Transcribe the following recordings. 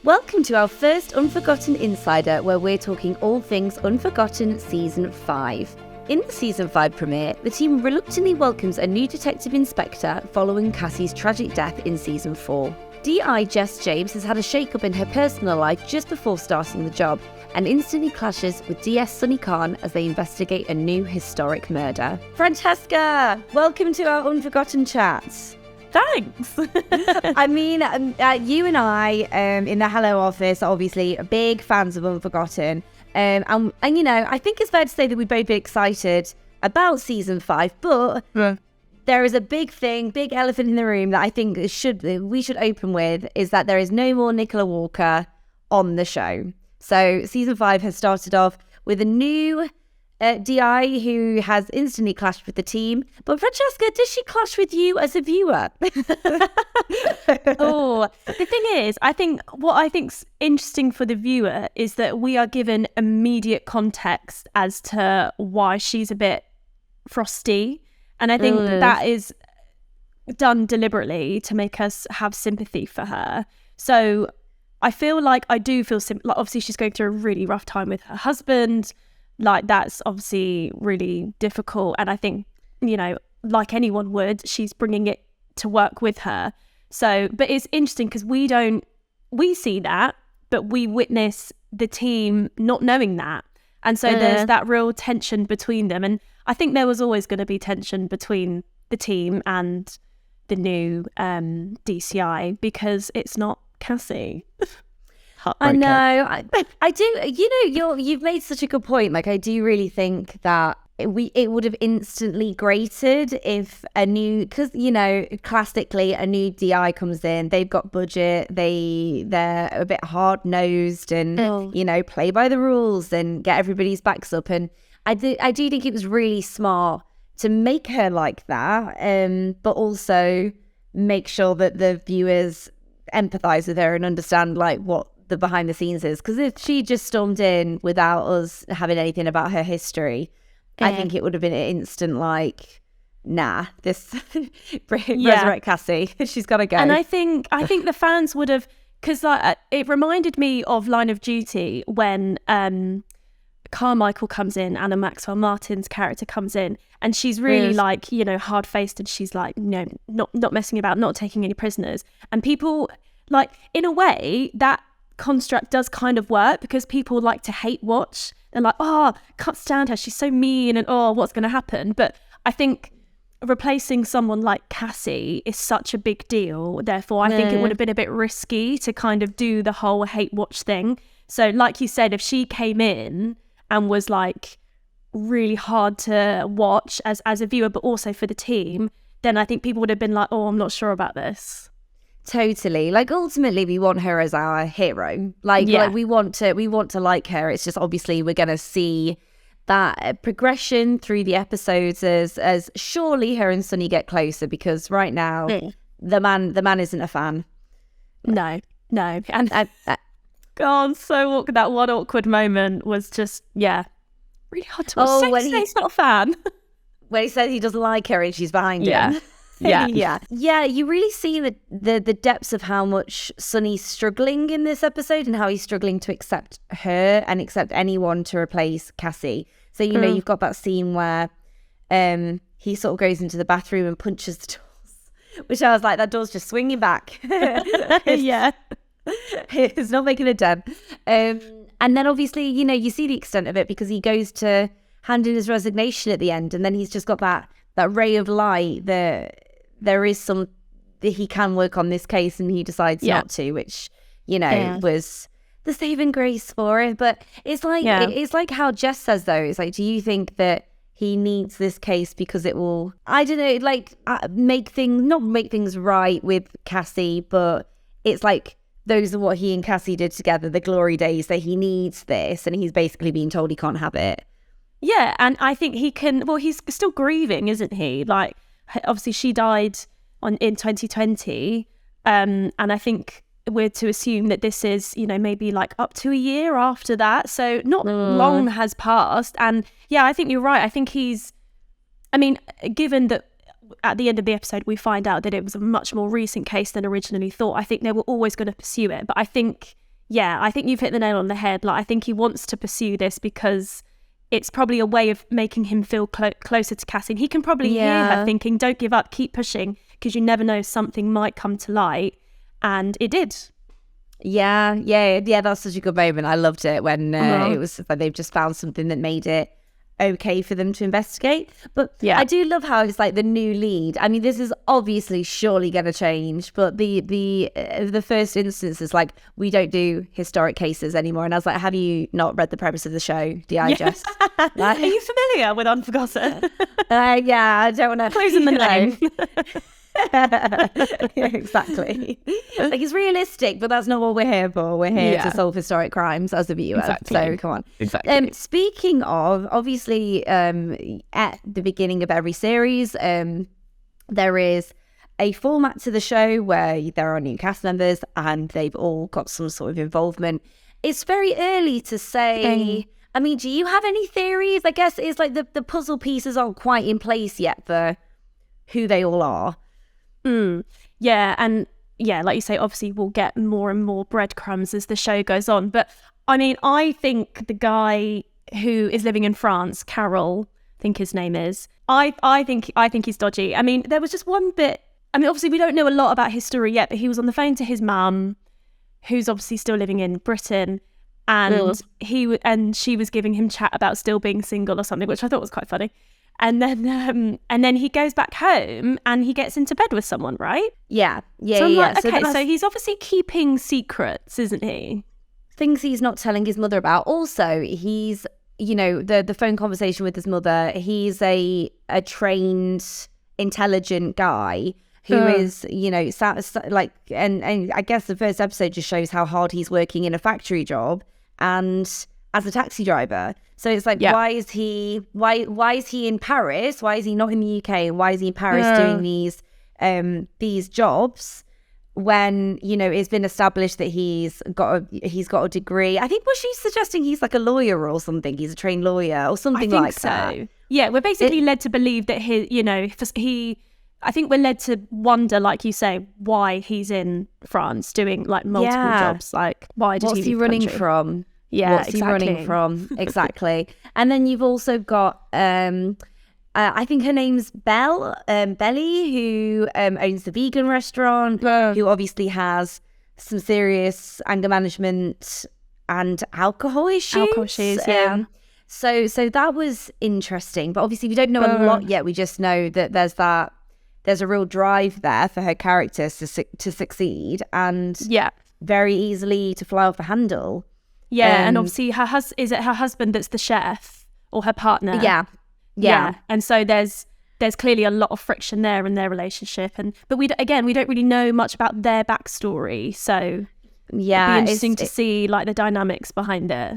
Welcome to our first Unforgotten Insider, where we're talking all things Unforgotten Season 5. In the Season 5 premiere, the team reluctantly welcomes a new detective inspector following Cassie's tragic death in Season 4. DI Jess James has had a shake-up in her personal life just before starting the job, and instantly clashes with DS Sunny Khan as they investigate a new historic murder. Francesca, welcome to our Unforgotten Chats. Thanks. I mean, you and I, in the Hello office, are obviously big fans of Unforgotten. And you know, I think it's fair to say that we'd both be excited about Season 5, but there is a big elephant in the room that I think we should open with, is that there is no more Nicola Walker on the show. So Season 5 has started off with a new DI who has instantly clashed with the team. But Francesca, does she clash with you as a viewer? Oh, the thing is, I think what I think's interesting for the viewer is that we are given immediate context as to why she's a bit frosty. And I think that is done deliberately to make us have sympathy for her. So I feel like I do feel like obviously she's going through a really rough time with her husband. Like, that's obviously really difficult. And I think, you know, like anyone would, she's bringing it to work with her. So, but it's interesting because we see that, but we witness the team not knowing that. And so there's that real tension between them. And I think there was always going to be tension between the team and the new DCI because it's not Cassie. I know. I do. You know, you've made such a good point. Like, I do really think that it would have instantly grated if because you know, classically a new DI comes in, they've got budget, they're a bit hard nosed and you know, play by the rules and get everybody's backs up. And I do think it was really smart to make her like that, but also make sure that the viewers empathize with her and understand like what the behind the scenes is, because if she just stormed in without us having anything about her history, I think it would have been an instant like, nah, this resurrect Cassie, she's got to go. And I think the fans would have, because like, it reminded me of Line of Duty when Carmichael comes in, Anna Maxwell Martin's character comes in, and she's really like, you know, hard faced, and she's like, you know, not messing about, not taking any prisoners, and people like, in a way that construct does kind of work because people like to hate watch. They're like, oh, can't stand her, she's so mean, and oh, what's going to happen? But I think replacing someone like Cassie is such a big deal. Therefore, I think it would have been a bit risky to kind of do the whole hate watch thing. So like you said, if she came in and was like really hard to watch as a viewer, but also for the team, then I think people would have been like, oh, I'm not sure about this. Totally. Like, ultimately we want her as our hero. Like we want to like her. It's just obviously we're going to see that progression through the episodes as surely her and Sunny get closer, because right now the man isn't a fan. No. And God, so awkward. That one awkward moment was just really hard to watch. When he's not a fan. When he says he doesn't like her and she's behind him. Yeah. You really see the depths of how much Sunny's struggling in this episode and how he's struggling to accept her and accept anyone to replace Cassie. So, you know, you've got that scene where he sort of goes into the bathroom and punches the doors, which I was like, that door's just swinging back. It's not making a dent. And then obviously, you know, you see the extent of it because he goes to hand in his resignation at the end, and then he's just got that ray of light that there is that he can work on this case, and he decides not to, which, you know, was the saving grace for it. But it's like it's like how Jess says, though, it's like, do you think that he needs this case because it will, I don't know, like not make things right with Cassie, but it's like those are what he and Cassie did together, the glory days, that he needs this, and he's basically being told he can't have it. Yeah, and I think he can, well, he's still grieving, isn't he? Like, obviously she died in 2020, and I think we're to assume that this is, you know, maybe like up to a year after that, so not long has passed. And yeah, I think you're right. I think given that at the end of the episode we find out that it was a much more recent case than originally thought, I think they were always going to pursue it. But I think yeah, I think you've hit the nail on the head. Like, I think he wants to pursue this because it's probably a way of making him feel closer to Cassie. And he can probably hear her thinking, don't give up, keep pushing, because you never know, something might come to light. And it did. Yeah, that's such a good moment. I loved it when it was like they've just found something that made it okay for them to investigate. But I do love how it's like the new lead. I mean, this is obviously surely going to change, but the first instance is like, we don't do historic cases anymore. And I was like, have you not read the premise of the show, Jess? Are you familiar with Unforgotten? I don't want to closing the name. Exactly. Like, it's realistic, but that's not what we're here for. We're here to solve historic crimes as a viewer. Exactly. So come on. Exactly. Speaking of, obviously, at the beginning of every series, there is a format to the show where there are new cast members and they've all got some sort of involvement. It's very early to say. I mean, do you have any theories? I guess it's like the puzzle pieces aren't quite in place yet for who they all are. Yeah, and yeah, like you say, obviously we'll get more and more breadcrumbs as the show goes on. But I mean, I think the guy who is living in France, Carol, I think his name is, I think he's dodgy. I mean, there was just one bit. I mean, obviously we don't know a lot about his story yet, but he was on the phone to his mum, who's obviously still living in Britain, and she was giving him chat about still being single or something, which I thought was quite funny. And then he goes back home and he gets into bed with someone, right? Yeah. Like, okay, so he's obviously keeping secrets, isn't he? Things he's not telling his mother about. Also, he's, the phone conversation with his mother, he's a trained, intelligent guy who is, like, and I guess the first episode just shows how hard he's working in a factory job and as a taxi driver. So it's like, why is he in Paris? Why is he not in the UK? And why is he in Paris doing these jobs when, it's been established that he's got a degree? I think, was she suggesting he's like a lawyer or something? He's a trained lawyer or something like that. Yeah, we're basically led to believe that I think we're led to wonder, like you say, why he's in France doing like multiple jobs. Like, why did What's he running from? Yeah, what's he running from? Exactly. And then you've also got, I think her name's Belly, who owns the vegan restaurant, who obviously has some serious anger management and alcohol issues. So that was interesting. But obviously we don't know a lot yet. We just know that there's a real drive there for her characters to succeed and very easily to fly off the handle. Yeah, and obviously is it her husband that's the chef or her partner? Yeah. And so there's clearly a lot of friction there in their relationship, but we don't really know much about their backstory. So it'd be interesting to see like the dynamics behind it.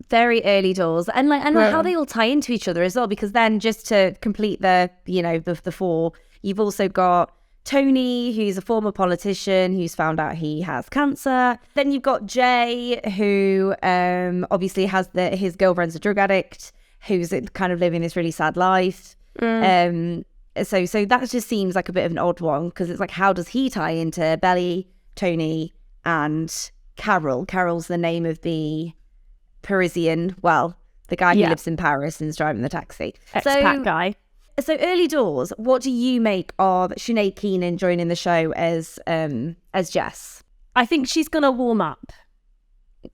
Very early doors, and how they all tie into each other as well. Because then, just to complete the four, you've also got Tony, who's a former politician who's found out he has cancer. Then you've got Jay, who obviously has his girlfriend's a drug addict, who's kind of living this really sad life. So that just seems like a bit of an odd one, because it's like, how does he tie into Belly, Tony, and Carol? Carol's the name of the Parisian, the guy who lives in Paris and is driving the taxi. Expat guy. So early doors, what do you make of Sinead Keenan joining the show as Jess? I think she's gonna warm up.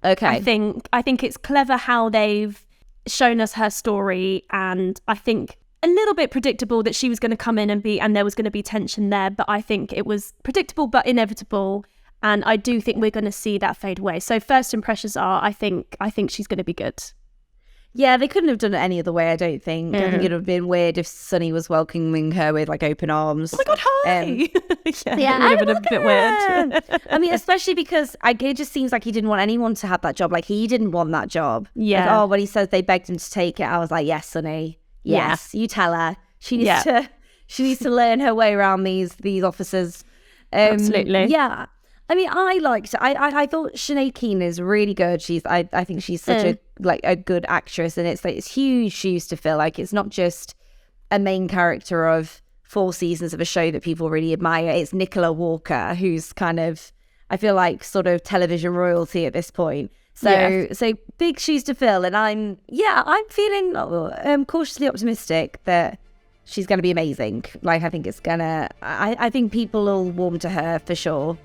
Okay. I think it's clever how they've shown us her story, and I think a little bit predictable that she was going to come in and there was going to be tension there, but I think it was predictable but inevitable, and I do think we're going to see that fade away. So first impressions are, I think she's going to be good. Yeah, they couldn't have done it any other way, I don't think. I think it would have been weird if Sunny was welcoming her with like open arms. Oh my God, hi! It would have been a bit weird. I mean, especially because it just seems like he didn't want anyone to have that job. Like, he didn't want that job. Yeah. Like, when he says they begged him to take it, I was like, yes, Sunny. Yes, you tell her. She needs to learn her way around these officers. Absolutely. Yeah. I mean, I thought Sinead Keenan is really good. I think she's such a good actress, and it's huge shoes to fill. Like, it's not just a main character of 4 seasons of a show that people really admire. It's Nicola Walker, who's kind of I feel like sort of television royalty at this point. So big shoes to fill. And I'm feeling cautiously optimistic that she's going to be amazing. Like, I think it's going to, I think people will warm to her for sure.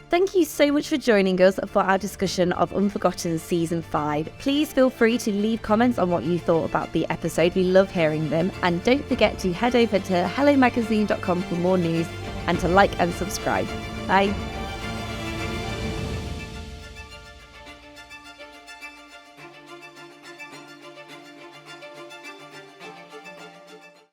Thank you so much for joining us for our discussion of Unforgotten Season 5. Please feel free to leave comments on what you thought about the episode. We love hearing them. And don't forget to head over to hellomagazine.com for more news and to like and subscribe. Bye.